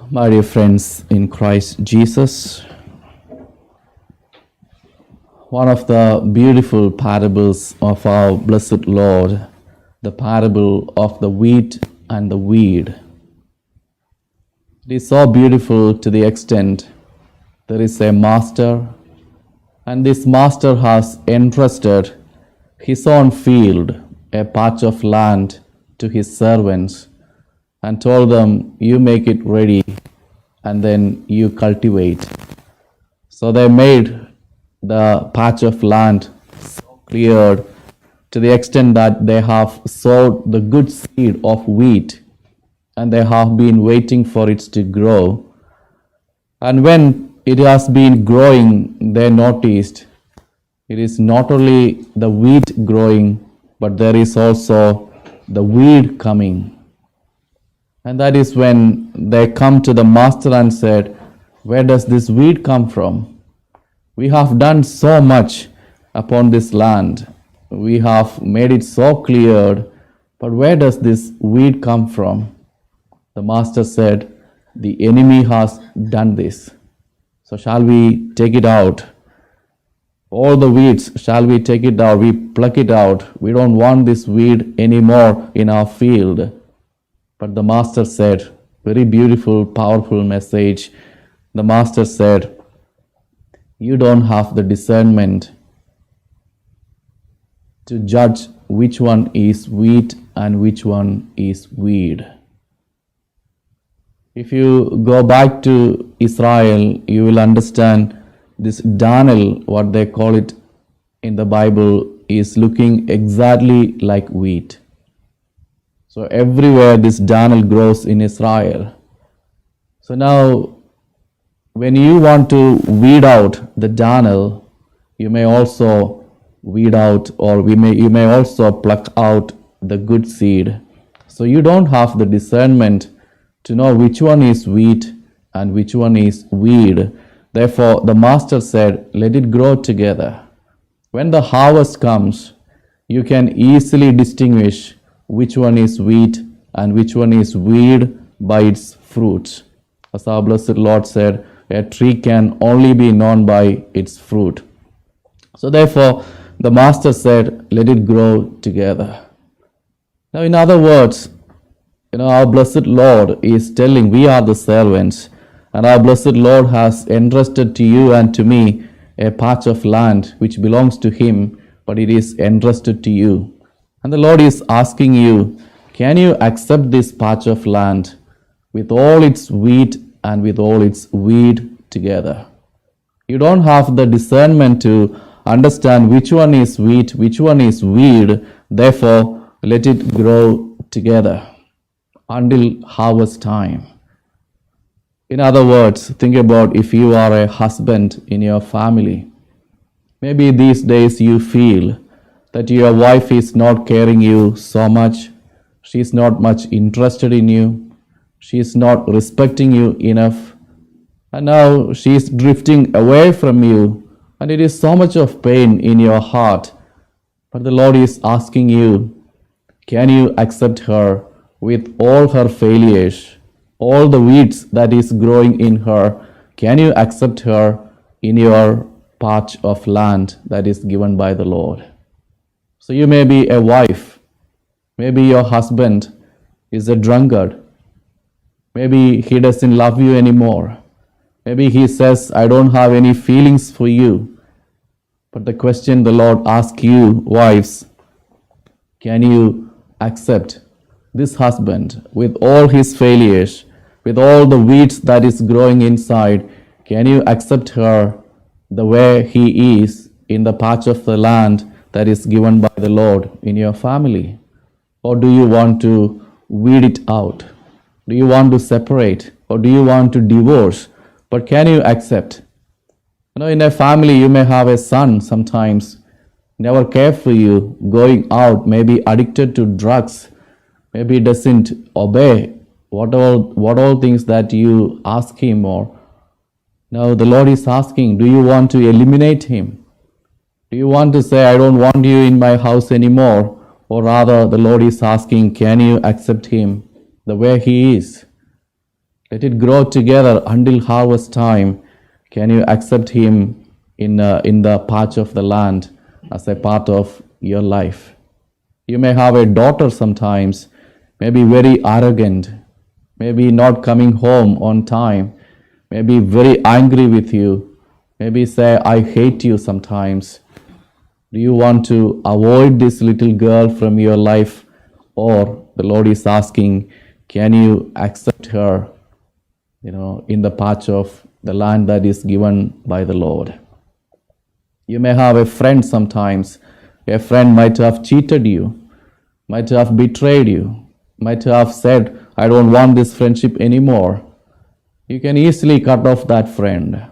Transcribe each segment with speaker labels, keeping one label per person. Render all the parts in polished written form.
Speaker 1: My dear friends in Christ Jesus, one of the beautiful parables of our blessed Lord, the parable of the wheat and the weed. It is so beautiful to the extent there is a master, and this master has entrusted his own field, a patch of land, to his servants and told them, "You make it ready and then you cultivate." So they made the patch of land so cleared to the extent that they have sowed the good seed of wheat and they have been waiting for it to grow. And when it has been growing, they noticed it is not only the wheat growing, but there is also the weed coming. And that is when they come to the master and said, "Where does this weed come from? We have done so much upon this land. We have made it so cleared, but where does this weed come from?" The master said, "The enemy has done this. So shall we take it out? All the weeds, shall we take it out? We pluck it out. We don't want this weed anymore in our field." But the master said, very beautiful, powerful message. The master said, "You don't have the discernment to judge which one is wheat and which one is weed." If you go back to Israel, you will understand this darnel, what they call it in the Bible, is looking exactly like wheat. So everywhere this darnel grows in Israel. So now, when you want to weed out the darnel, you may also weed out, or you may also pluck out the good seed. So you don't have the discernment to know which one is wheat and which one is weed. Therefore, the master said, "Let it grow together. When the harvest comes, you can easily distinguish which one is wheat and which one is weed by its fruits." As our blessed Lord said, a tree can only be known by its fruit. So therefore, the master said, "Let it grow together." Now, in other words, our blessed Lord is telling we are the servants, and our blessed Lord has entrusted to you and to me a patch of land which belongs to him, but it is entrusted to you. And the Lord is asking you, can you accept this patch of land with all its wheat and with all its weed together? You don't have the discernment to understand which one is wheat, which one is weed. Therefore, let it grow together until harvest time. In other words, think about if you are a husband in your family. Maybe these days you feel that your wife is not caring you so much. She is not much interested in you. She is not respecting you enough. And now she is drifting away from you. And it is so much of pain in your heart. But the Lord is asking you, can you accept her with all her failures, all the weeds that is growing in her? Can you accept her in your patch of land that is given by the Lord? So you may be a wife. Maybe your husband is a drunkard. Maybe he doesn't love you anymore. Maybe he says, "I don't have any feelings for you." But the question the Lord asks you, wives, can you accept this husband with all his failures, with all the weeds that is growing inside? Can you accept her the way he is in the patch of the land that is given by the Lord in your family? Or do you want to weed it out? Do you want to separate? Or do you want to divorce? But can you accept? In a family, you may have a son sometimes never care for you, going out, maybe addicted to drugs, maybe doesn't obey what all things that you ask him. Or now the Lord is asking, do you want to eliminate him? Do you want to say, "I don't want you in my house anymore"? Or rather, the Lord is asking, can you accept him the way he is? Let it grow together until harvest time. Can you accept him in the patch of the land as a part of your life? You may have a daughter sometimes, maybe very arrogant, maybe not coming home on time, maybe very angry with you, maybe say, I hate you sometimes. Do you want to avoid this little girl from your life? Or the Lord is asking, can you accept her, in the patch of the land that is given by the Lord? You may have a friend sometimes. A friend might have cheated you, might have betrayed you, might have said, I don't want this friendship anymore. You can easily cut off that friend.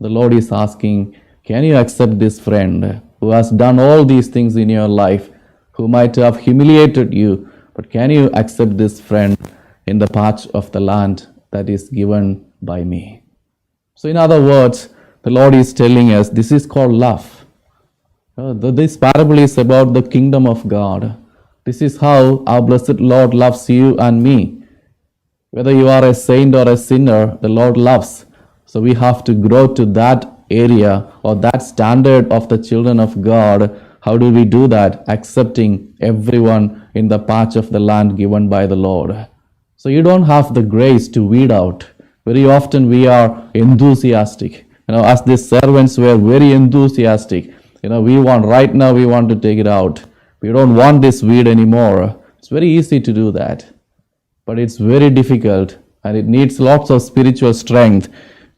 Speaker 1: The Lord is asking, can you accept this friend who has done all these things in your life, who might have humiliated you, but can you accept this friend in the patch of the land that is given by me? So in other words, the Lord is telling us this is called love. This parable is about the kingdom of God. This is how our blessed Lord loves you and me. Whether you are a saint or a sinner, the Lord loves. So we have to grow to that area or that standard of the children of God. How do we do that? Accepting everyone in the patch of the land given by the Lord. So you don't have the grace to weed out. Very often we are enthusiastic. As these servants were very enthusiastic. We want to take it out. We don't want this weed anymore. It's very easy to do that. But it's very difficult and it needs lots of spiritual strength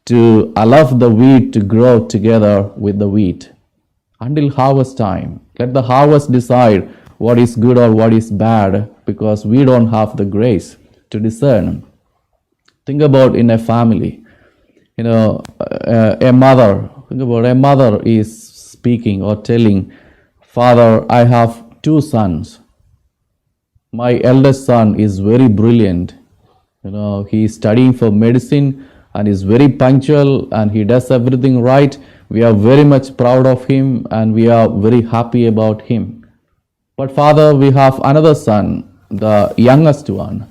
Speaker 1: to allow the wheat to grow together with the wheat until harvest time. Let the harvest decide what is good or what is bad, because we don't have the grace to discern. Think about in a family, a mother is speaking or telling, Father, I have 2 sons. My eldest son is very brilliant. He is studying for medicine and is very punctual and he does everything right. We are very much proud of him and we are very happy about him. But Father, we have another son, the youngest one.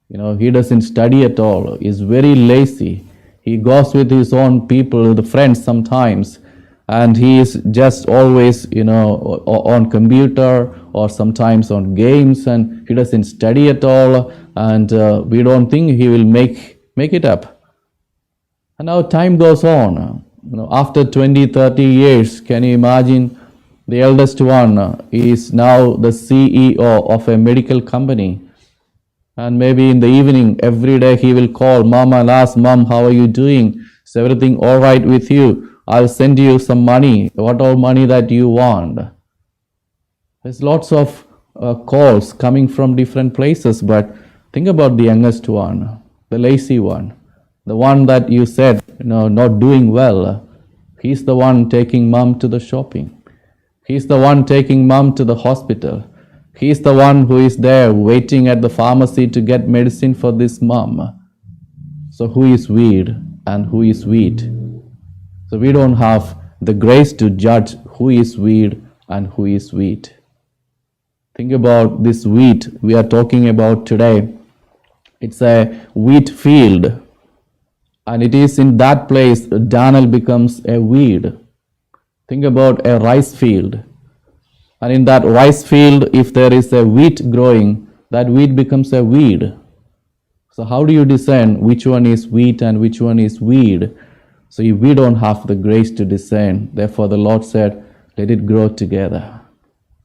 Speaker 1: He doesn't study at all. He's very lazy. He goes with his own people, the friends sometimes, and he is just always, on computer or sometimes on games, and he doesn't study at all, and we don't think he will make it up. And now time goes on. After 20, 30 years, can you imagine the eldest one is now the CEO of a medical company. And maybe in the evening, every day he will call Mom and ask, Mom, how are you doing? Is everything all right with you? I'll send you some money. What all money that you want? There's lots of calls coming from different places, but think about the youngest one, the lazy one, the one that you said, not doing well. He's the one taking Mom to the shopping. He's the one taking Mom to the hospital. He's the one who is there waiting at the pharmacy to get medicine for this mom. So who is weed and who is wheat? So we don't have the grace to judge who is weed and who is wheat. Think about this wheat we are talking about today. It's a wheat field. And it is in that place Daniel becomes a weed. Think about a rice field. And in that rice field, if there is a wheat growing, that wheat becomes a weed. So how do you discern which one is wheat and which one is weed? So we don't have the grace to discern. Therefore the Lord said, let it grow together.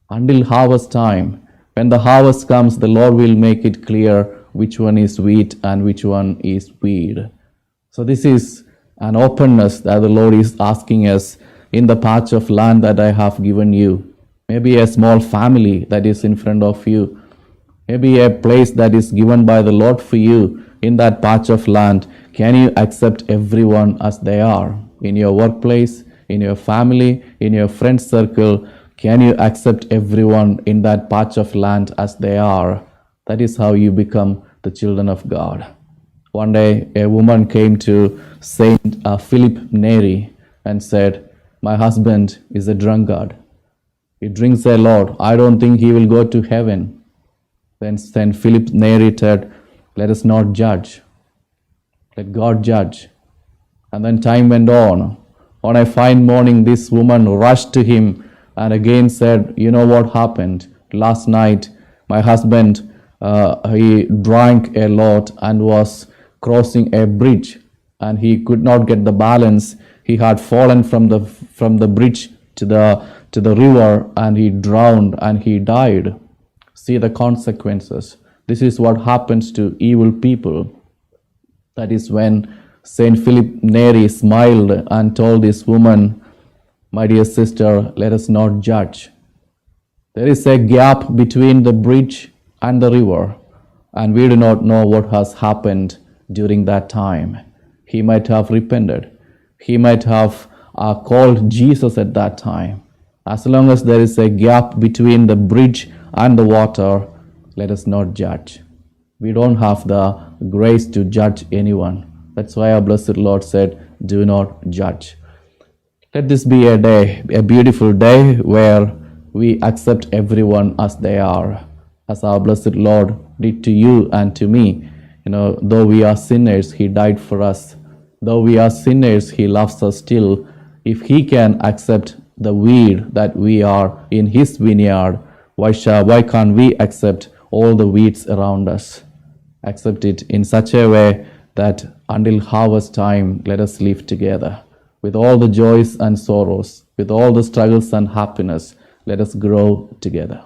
Speaker 1: Until harvest time. When the harvest comes, the Lord will make it clear which one is wheat and which one is weed. So this is an openness that the Lord is asking us in the patch of land that I have given you. Maybe a small family that is in front of you. Maybe a place that is given by the Lord for you in that patch of land. Can you accept everyone as they are? In your workplace, in your family, in your friend circle, can you accept everyone in that patch of land as they are? That is how you become the children of God. One day, a woman came to Saint Philip Neri and said, my husband is a drunkard. He drinks a lot. I don't think he will go to heaven. Then Saint Philip Neri said, let us not judge. Let God judge. And then time went on. On a fine morning, this woman rushed to him and again said, "You know what happened? Last night, my husband, he drank a lot and was crossing a bridge, and he could not get the balance. He had fallen from the bridge to the river, and he drowned and he died." See the consequences. This is what happens to evil people. That is when Saint Philip Neri smiled and told this woman, "My dear sister, let us not judge. There is a gap between the bridge and the river, and we do not know what has happened during that time. He might have repented. He might have called Jesus at that time. As long as there is a gap between the bridge and the water, let us not judge." We don't have the grace to judge anyone. That's why our blessed Lord said, "Do not judge." Let this be a day, a beautiful day where we accept everyone as they are, as our blessed Lord did to you and to me. Though we are sinners, He died for us. Though we are sinners, He loves us still. If He can accept the weed that we are in His vineyard, why can't we accept all the weeds around us? Accept it in such a way that until harvest time, let us live together. With all the joys and sorrows, with all the struggles and happiness, let us grow together.